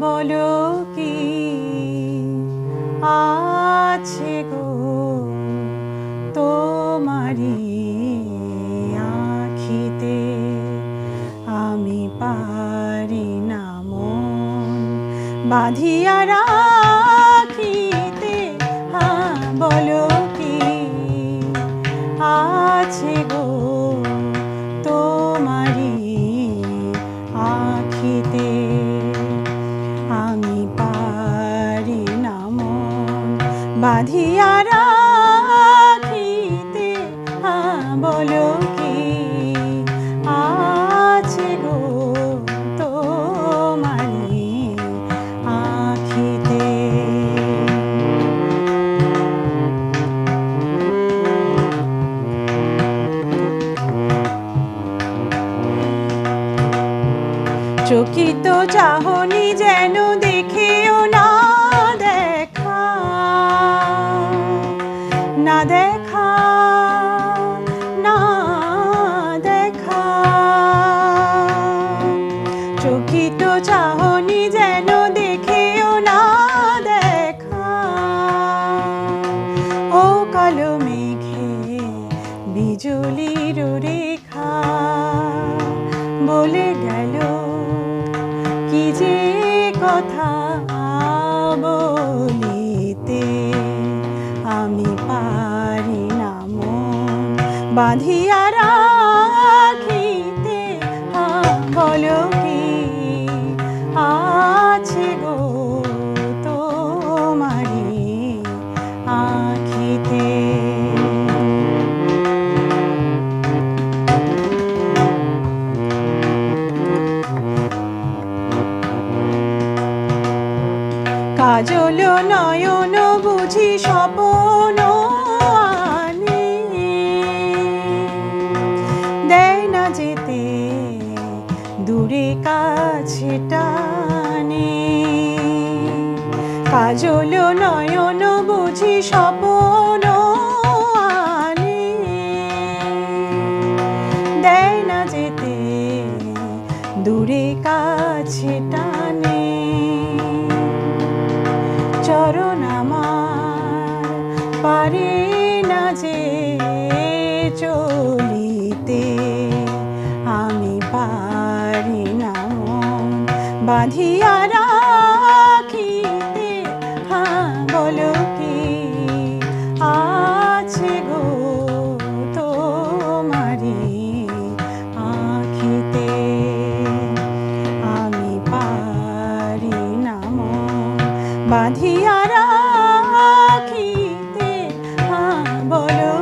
বলো কি আছে গো তোমারি আখিতে, আমি পারি না মন বাঁধিয়া রাখিতে। বলো কি আছে গো তোমারি আখিতে, আমি পারি না মন বাঁধিয়া রাখিতে। বলো কি আছে গো তোমারি আখিতে। চকিত চাহনি যেন দেখেও না দেখা, না দেখা, না দেখা। চকিত চাহনি যেন দেখেও না দেখা। ও কালো মেঘে বিজুলির রেখা বলে গেল কি যে কথা বলিতে, আমি পারি না মন বাঁধিয়া রাখিতে। বলো কি আছে গো তোমারি আখিতে। কাজল নয়ন বুঝি স্বপন আনে, দেয় না যেতে দূরে কাছে টানে। কাজল নয়ন বুঝি স্বপন আনে, দেয় না যেতে দূরে কাছে টানে। চরণ আমার পারে না যে চলিতে, আমি পারি না মন বাঁধিয়া রাখিতে। বলো কি আছে গো তোমারি আখিতে, আমি পারি না মন বাঁধিয়া রাখিতে। বলো